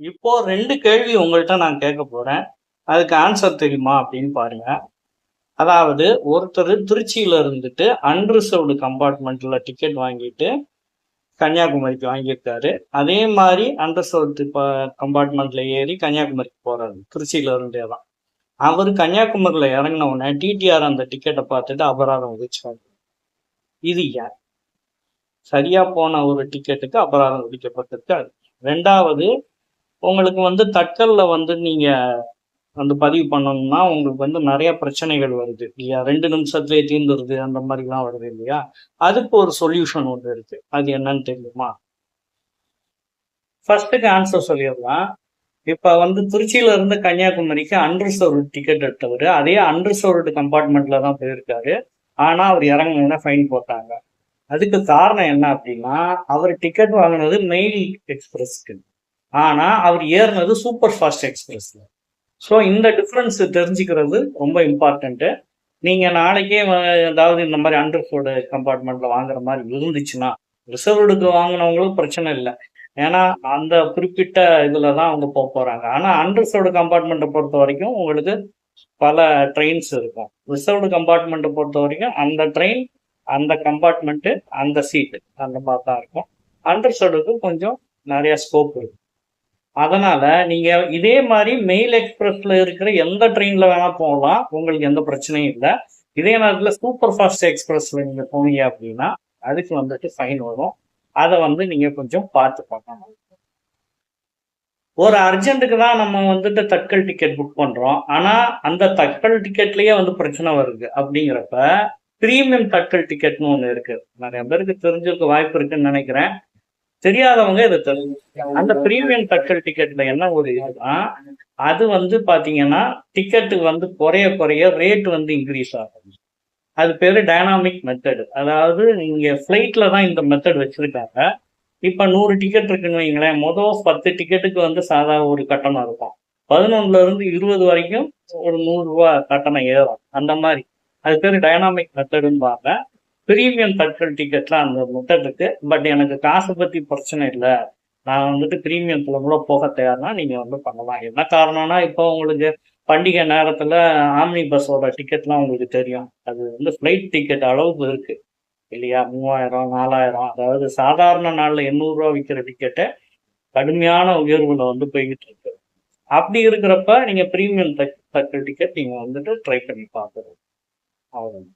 இப்போ 2 கேள்வி உங்கள்ட்ட நான் கேட்க போறேன். அதுக்கு ஆன்சர் தெரியுமா அப்படின்னு பாருங்க. அதாவது ஒருத்தர் திருச்சியில இருந்துட்டு அன்ரிசர்வ்டு கம்பார்ட்மெண்ட்ல டிக்கெட் வாங்கிட்டு கன்னியாகுமரிக்கு வாங்கியிருக்காரு. அதே மாதிரி அன்ரிசர்வ்டு கம்பார்ட்மெண்ட்ல ஏறி கன்னியாகுமரிக்கு போறாரு. திருச்சியில இருந்தே தான். அவர் கன்னியாகுமரியில இறங்கின உடனே டிடிஆர் அந்த டிக்கெட்டை பார்த்துட்டு அபராதம் விதிச்சாரு. இது ஏன்? சரியா போன ஒரு டிக்கெட்டுக்கு அபராதம் விதிக்கப்பட்டிருக்கு. ரெண்டாவது, உங்களுக்கு வந்து தட்கல்ல வந்து நீங்க வந்து பதிவு பண்ணணும்னா உங்களுக்கு வந்து நிறைய பிரச்சனைகள் வருது இல்லையா? 2 நிமிஷத்துலயே தீர்ந்துருது அந்த மாதிரிலாம் வருது இல்லையா? அதுக்கு ஒரு சொல்யூஷன் ஒன்று இருக்கு. அது என்னன்னு தெரியுமா? ஃபர்ஸ்ட்டுக்கு ஆன்சர் சொல்லிடலாம். இப்ப வந்து திருச்சியில இருந்து கன்னியாகுமரிக்கு அன்ரிசர்வ்டு டிக்கெட் எடுத்தவர் அதே அன்ரிசர்வ்டு கம்பார்ட்மெண்ட்ல தான் போயிருக்காரு. ஆனா அவர் இறங்கின ஃபைன் போட்டாங்க. அதுக்கு காரணம் என்ன அப்படின்னா, அவர் டிக்கெட் வாங்கினது மெயில் எக்ஸ்பிரஸ்க்கு. ஆனா அவர் ஏறினது சூப்பர் ஃபாஸ்ட் எக்ஸ்பிரஸ்ல. ஸோ இந்த டிஃப்ரென்ஸ் தெரிஞ்சுக்கிறது ரொம்ப இம்பார்ட்டண்ட்டு. நீங்கள் நாளைக்கே ஏதாவது இந்த மாதிரி அண்டர்ஃபோர்டு கம்பார்ட்மெண்ட்டில் வாங்குற மாதிரி இருந்துச்சுன்னா, ரிசர்வ்டுக்கு வாங்கினவங்களும் பிரச்சனை இல்லை. ஏன்னா அந்த குறிப்பிட்ட இதில் தான் அவங்க போக போகிறாங்க. ஆனால் அன்ரிசர்வ்டு கம்பார்ட்மெண்ட்டை பொறுத்த வரைக்கும் உங்களுக்கு பல ட்ரெயின்ஸ் இருக்கும். ரிசர்வ்டு கம்பார்ட்மெண்ட்டை பொறுத்த வரைக்கும் அந்த ட்ரெயின், அந்த கம்பார்ட்மெண்ட்டு, அந்த சீட்டு அந்த மாதிரி தான் இருக்கும். அன்ரிசர்வ்டுக்கு கொஞ்சம் நிறைய ஸ்கோப் இருக்கு. அதனால நீங்க இதே மாதிரி மெயில் எக்ஸ்பிரஸ்ல இருக்கிற எந்த ட்ரெயின்ல வேணா போகலாம். உங்களுக்கு எந்த பிரச்சனையும் இல்லை. இதே நேரத்தில் சூப்பர் ஃபாஸ்ட் எக்ஸ்பிரஸ்ல நீங்க போனீங்க அப்படின்னா அதுக்கு வந்துட்டு ஃபைன் வரும். அதை வந்து நீங்க கொஞ்சம் பார்த்து பார்க்கணும். ஒரு அர்ஜென்ட்டுக்கு தான் நம்ம வந்துட்டு தட்கல் டிக்கெட் புக் பண்றோம். ஆனா அந்த தட்கல் டிக்கெட்லயே வந்து பிரச்சனை வருது அப்படிங்கிறப்ப பிரீமியம் தட்கல் டிக்கெட்னு ஒன்று இருக்கு. நிறைய பேருக்கு தெரிஞ்சிருக்க வாய்ப்பு இருக்குன்னு நினைக்கிறேன். தெரியாதவங்க இதை தெரிஞ்சு அந்த பிரீமியம் தட்கல் டிக்கெட்ல என்ன ஒரு இதுனா, அது வந்து பாத்தீங்கன்னா டிக்கெட்டு வந்து குறைய குறைய ரேட் வந்து இன்க்ரீஸ் ஆகும். அது பேரு டைனாமிக் மெத்தட். அதாவது நீங்க ஃபிளைட்ல தான் இந்த மெத்தட் வச்சிருக்காங்க. இப்ப 100 டிக்கெட் இருக்குன்னு வைங்களேன். மொதல் 10 டிக்கெட்டுக்கு வந்து சாதா ஒரு கட்டணம் இருக்கும். 11ல இருந்து 20 வரைக்கும் ஒரு ₹100 கட்டணம் ஏறும். அந்த மாதிரி அது பேரு டைனாமிக் மெத்தடும்பாங்க. பிரீமியம் தட்கல் டிக்கெட்ல அந்த மெத்தட் இருக்கு. பட் எனக்கு காசை பத்தி பிரச்சனை இல்லை. நான் வந்துட்டு பிரீமியத்துல கூட போக தயார்னா நீங்க வந்து பண்ணலாம். என்ன காரணம்னா இப்போ உங்களுக்கு பண்டிகை நேரத்துல ஆம்னி பஸ்ஸோட டிக்கெட்லாம் உங்களுக்கு தெரியும். அது வந்து ஃபிளைட் டிக்கெட் அளவுக்கு இருக்கு இல்லையா? 3000, 4000, அதாவது சாதாரண நாள்ல ₹800 விற்கிற டிக்கெட்டை கடுமையான உயர்வுல வந்து போய்கிட்டு இருக்கு. அப்படி இருக்கிறப்ப நீங்க பிரீமியம் தட்கல் டிக்கெட் நீங்க வந்துட்டு ட்ரை பண்ணி பார்க்கணும். அவ்வளவு.